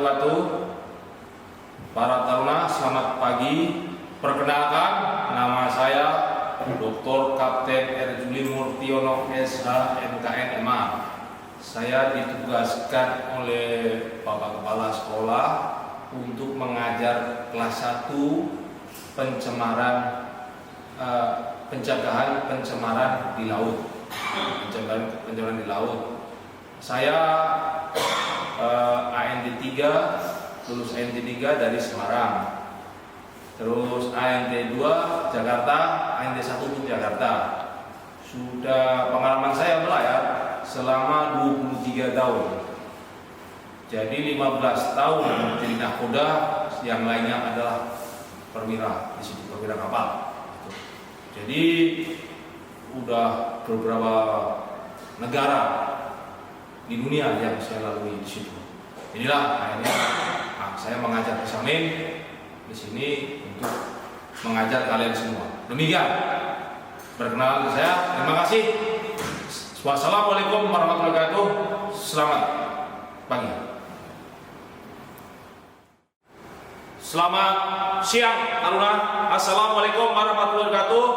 wabarakatuh. Para taruna, selamat pagi. Perkenalkan, nama saya Dr. Kapten R. Juli Murtiono SH MKN MA. Saya ditugaskan oleh Bapak Kepala Sekolah untuk mengajar kelas 1 pencegahan pencemaran di laut. Pencemaran di laut. Saya AND 3, lulus AND 3 dari Semarang. Terus AND 2 Jakarta, AND 1 di Jakarta. Sudah pengalaman saya berlayar selama 23 tahun. Jadi 15 tahun menjadi nahkoda, yang lainnya adalah perwira di situ, perwira kapal. Jadi udah beberapa negara di dunia yang saya lalui di situ. Inilah akhirnya saya mengajar Samin di sini untuk mengajar kalian semua. Demikian perkenalan saya. Terima kasih. Wassalamualaikum warahmatullahi wabarakatuh. Selamat pagi. Selamat siang, taruna. Assalamualaikum warahmatullahi wabarakatuh.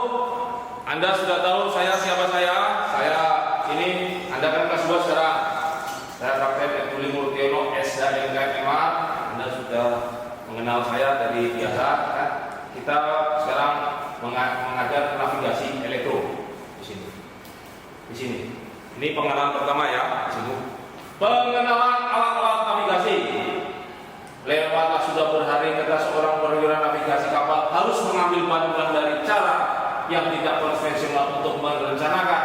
Anda sudah tahu siapa saya. Saya ini Anda kan kelas 2 sekarang. Saya Kapten R. Juli Murtiono SH MKN MA. Anda sudah mengenal saya dari biasa kan? Kita sekarang mengajar navigasi elektro di sini. Di sini. Ini pengenalan pertama ya, di sini. Pengenalan alat-alat navigasi. Lewatlah sudah berhari kata seorang perwira navigasi kapal harus mengambil bantuan dari cara yang tidak konvensional untuk merencanakan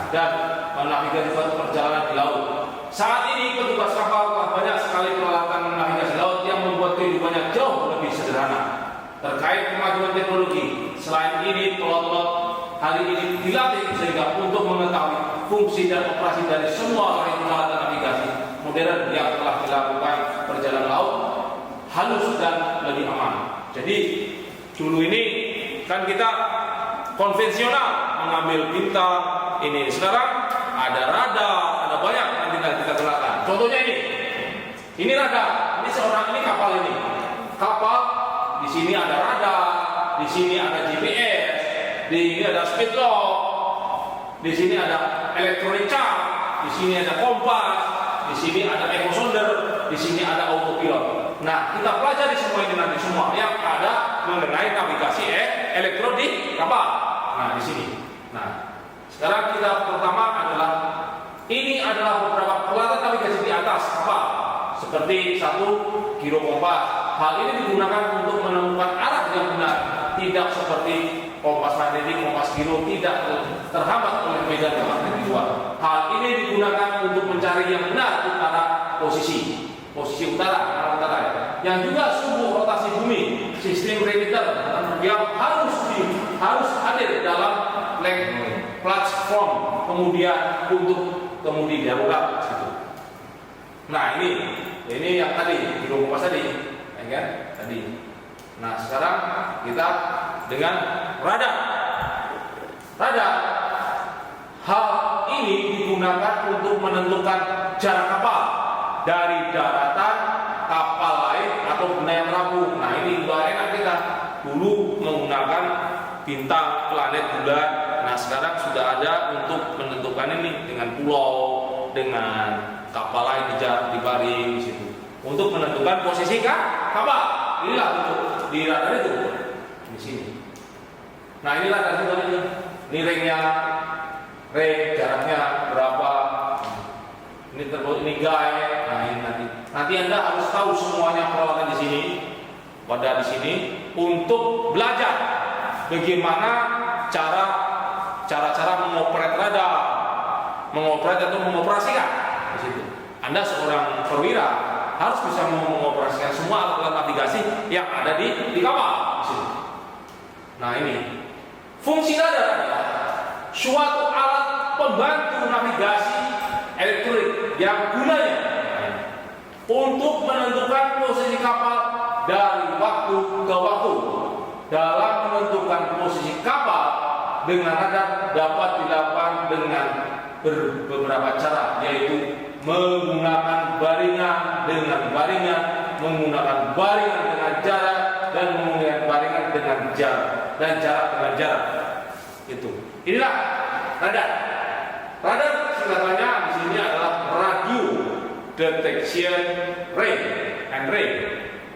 dan menavigasi suatu perjalanan di laut. Saat ini petugas kapal telah banyak sekali peralatan navigasi laut yang membuat kehidupannya jauh lebih sederhana. Terkait kemajuan teknologi, selain ini pilot-pilot hari ini dilatih sehingga untuk mengetahui fungsi dan operasi dari semua peralatan navigasi modern yang telah dilakukan perjalanan laut halus dan lebih aman. Jadi dulu ini kan kita konvensional mengambil bintang ini. Sekarang ada radar, ada banyak nanti kita kenalkan. Contohnya ini radar. Ini seorang ini kapal ini. Kapal di sini ada radar, di sini ada GPS, di sini ada speed log, di sini ada electronic chart, di sini ada kompas, di sini ada echo sounder, di sini ada autopilot. Nah, kita pelajari semua ini nanti semua yang ada mengenai navigasi elektro di kapal. Nah, di sini. Nah, sekarang kita pertama adalah ini adalah beberapa peralatan navigasi di atas kapal. Seperti 1 giro kompas. Hal ini digunakan untuk menemukan arah yang benar, tidak seperti kompas magnetik, kompas giro tidak terhambat oleh medan magnetik luar. Hal ini digunakan untuk mencari yang benar posisi utara, arah utara ya. Yang juga sumbu rotasi bumi, sistem repeater yang harus hadir dalam platform kemudian untuk kemudi darurat gitu. Nah ini yang tadi giro kompas tadi, ya kan? Tadi. Nah sekarang kita dengan radar. Hal ini digunakan untuk menentukan jarak kapal dari daratan, kapal lain atau benda yang terapung. Nah ini udah enak kita. Dulu menggunakan bintang, planet, bulan. Nah sekarang sudah ada untuk menentukan ini dengan pulau, dengan kapal lain di baring di situ. Untuk menentukan posisi kapal. Inilah untuk di radar itu di sini. Nah inilah tadi ini ringnya, jaraknya berapa. Ini guide. Nah ini nanti Anda harus tahu semuanya peralatan di sini, pada di sini untuk belajar bagaimana cara mengoperet radar, mengoperet atau mengoperasikan di situ. Anda seorang perwira harus bisa mengoperasikan semua alat navigasi yang ada di kapal di sini. Nah ini fungsi radar adalah suatu alat pembantu navigasi elektronik yang gunanya untuk menentukan posisi kapal dari waktu ke waktu. Dalam menentukan posisi kapal dengan radar dapat dilakukan dengan beberapa cara, yaitu menggunakan baringan dengan baringan, menggunakan baringan dengan jarak, dan menggunakan baringan dengan jarak, dan jarak dengan jarak. Inilah radar. Radar singkatannya di sini adalah radio detection range.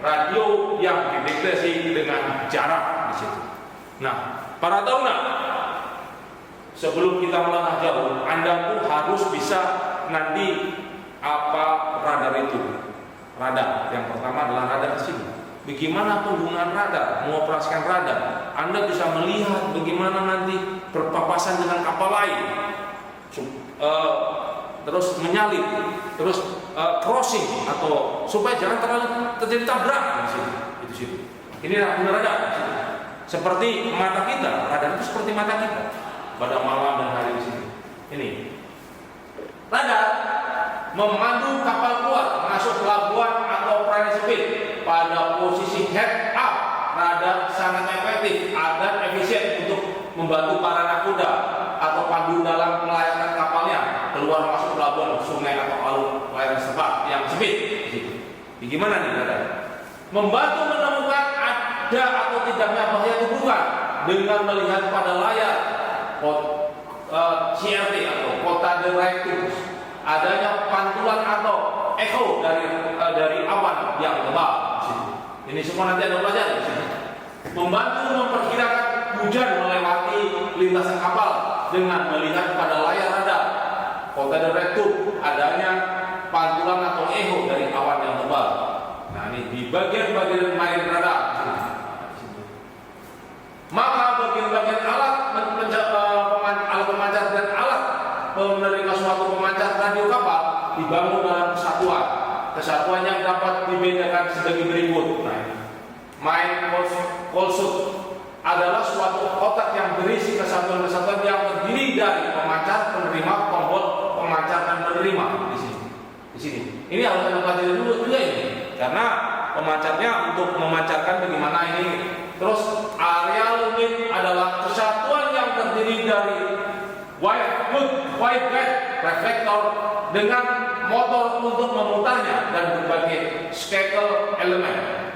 Radio yang dideteksi dengan jarak di situ. Nah, para taruna, sebelum kita melangkah jauh, Anda tuh harus bisa nanti apa radar itu. Radar yang pertama adalah radar di sini. Bagaimana penggunaan radar, mengoperasikan radar? Anda bisa melihat bagaimana nanti berpapasan dengan kapal lain, terus menyalip, terus crossing, atau supaya jangan terjadi tabrakan di situ. Itu situ. Ini radar. Seperti mata kita, radar itu seperti mata kita pada malam dan hari di sini. Ini radar memandu kapal keluar masuk pelabuhan atau perairan sempit pada posisi head up. Radar sangat efektif dan efisien untuk membantu para nakoda atau pandu dalam melayarkan kapalnya keluar masuk pelabuhan, sungai atau alur perairan setempat yang sempit. Bagaimana nih radar? Membantu menemukan ada atau tidaknya bahaya tubuhan dengan melihat pada layar CRT atau Kota Directus adanya pantulan atau echo dari awan yang tebal. Ini semua nanti ada pelajaran di sini. Membantu memperkirakan hujan melewati lintasan kapal dengan melihat pada layar radar Kota Directus adanya pantulan atau echo dari awan yang tebal. Nah, ini di bagian-bagian main radar. Maka bagian-bagian alat pemancar dan alat menerima suatu pemancar radio kapal dibangun dalam kesatuan. Kesatuan yang dapat dibedakan sebagai berikut. Main konstruksi adalah suatu otak yang berisi kesatuan-kesatuan yang terdiri dari pemancar, penerima, tombol, pemancar dan penerima di sini. Ini harus Anda pelajari dulu juga ini, karena pemancarnya untuk memancarkan bagaimana ini. Terus area unit adalah kesatuan yang terdiri dari wide reflektor dengan motor untuk memutarnya dan berbagai scacle elemen.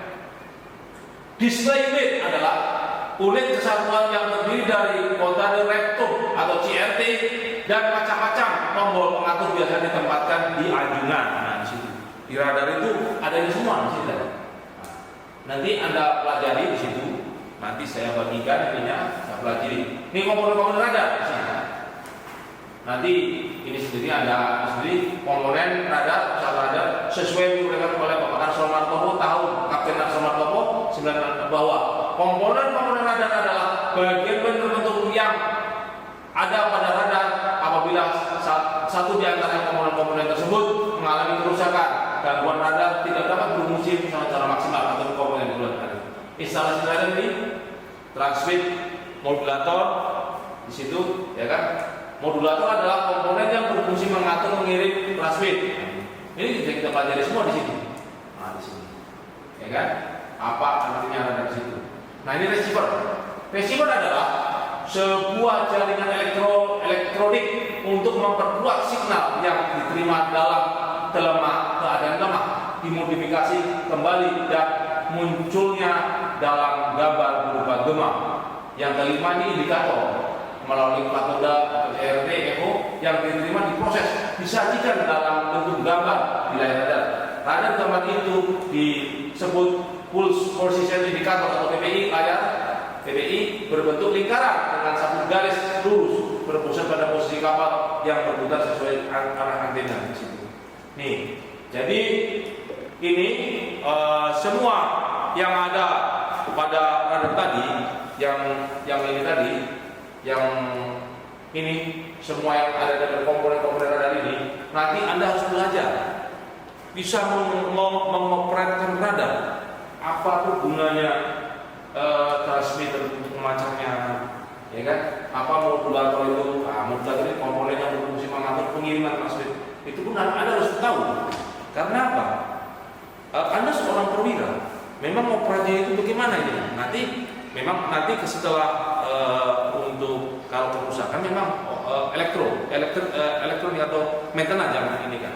Display unit adalah unit kesatuan yang terdiri dari Kota Directus atau CRT dan macam-macam tombol pengatur biasa ditempatkan di anjungan. Nah, di situ. Di radar itu ada ini semua di situ. Nanti Anda pelajari di situ. Nanti saya bagikan ininya, saya pelajari. Ini komponen-komponen radar di sini. Nanti ini sendiri ada sendiri komponen radar, pesawat radar sesuai diberikan oleh Bapak Arso Martopo tahun Kapten Arso Martopo 9 bawah. Komponen radar adalah bagian terbentuk yang ada pada radar apabila satu di antara komponen tersebut mengalami kerusakan, gangguan radar tidak dapat berfungsi secara maksimal atau komponen keluar. Instalasi radar ini transmit modulator di situ, ya kan? Modulator adalah komponen yang berfungsi mengatur, mengirim, transmit. Ini bisa kita pelajari semua di sini. Nah, di sini, ya kan? Apa artinya radar di situ? Nah, ini receiver. Receiver adalah sebuah jaringan elektronik untuk memperkuat signal yang diterima dalam keadaan lemah, dimodifikasi kembali dan munculnya dalam gambar berupa gema. Yang kelima ini indikator melalui katoda atau CRT echo yang diterima diproses disajikan dalam bentuk gambar di layar radar. Radar gambar itu disebut pulse position indicator atau PPI. Layar PPI berbentuk lingkaran dengan satu garis lurus berpusat pada posisi kapal yang berputar sesuai arah antena di situ. Nih, jadi ini semua yang ada pada radar tadi, yang ini tadi, yang ini semua yang ada dari komponen-komponen radar ini, nanti Anda harus belajar bisa mengoperasikan radar. Apa tuh gunanya transmitter untuk memancarnya, ya kan? Apa modulator itu? Modulator ini komponen yang berfungsi mengatur pengiriman transmit. Itu pun Anda harus tahu. Karena apa? Anda seorang perwira, memang operasinya itu bagaimana ini? Nanti setelah untuk kalau kerusakan memang elektronik atau maintenance yang ini kan.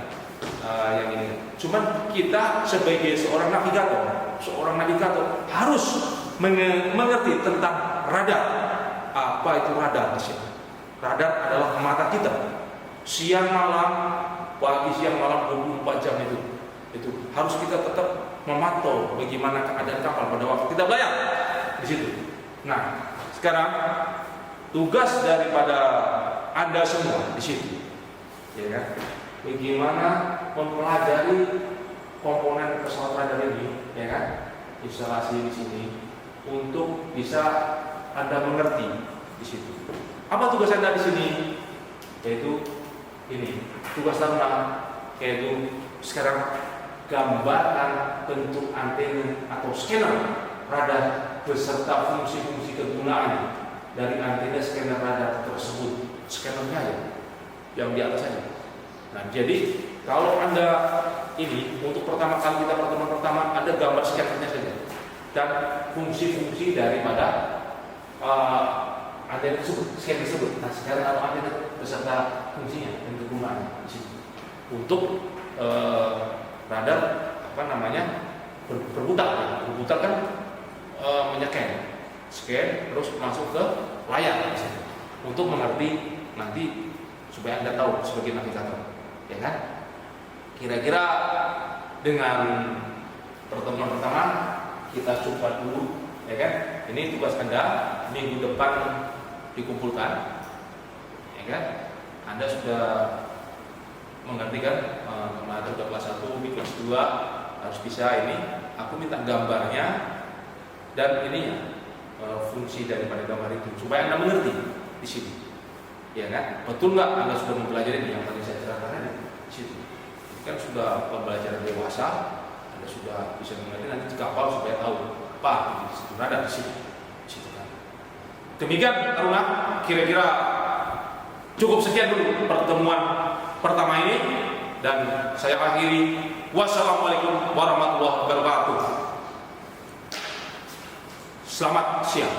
yang ini. Cuman kita sebagai seorang navigator harus mengerti tentang radar. Apa itu radar? Radar adalah mata kita. Siang malam, pagi siang malam 24 jam itu harus kita tetap memantau bagaimana keadaan kapal pada waktu kita belayar di situ. Nah, sekarang tugas daripada Anda semua di situ, ya kan? Bagaimana mempelajari komponen pesawat radar ini, ya kan? Instalasi di sini untuk bisa Anda mengerti di situ. Apa tugas Anda di sini? Yaitu ini, tugas Taruna, yaitu sekarang gambarkan bentuk antena atau scanner radar beserta fungsi-fungsi kegunaan dari antena scanner radar tersebut. Scannernya ya, yang di atas saja. Nah, jadi kalau Anda ini untuk pertama kali kita pertemuan pertama, Anda gambar scannernya saja dan fungsi-fungsi daripada antena tersebut, scanner tersebut. Nah, sekarang kalau antena beserta fungsinya dan kegunaannya di situ untuk radar berputar kan scan terus masuk ke layar untuk mengerti nanti supaya Anda tahu sebagai navigator, ya kan? Kira-kira dengan pertemuan pertama kita coba dulu, ya kan? Ini tugas Anda minggu depan dikumpulkan, ya kan? Anda sudah mengerti kan? Kemarin sudah kelas 1, di kelas 2 harus bisa ini. Aku minta gambarnya dan ininya fungsi daripada gambar itu supaya Anda mengerti di sini, ya kan? Betul nggak Anda sudah mempelajari ini yang tadi saya ceritakan di situ? Kan sudah pembelajaran dewasa, Anda sudah bisa mengerti nanti di kapal supaya tahu apa di situ radar di situ kan. Demikian Taruna, kira-kira cukup sekian dulu pertemuan pertama ini dan saya akhiri. Wassalamualaikum warahmatullahi wabarakatuh. Selamat siang.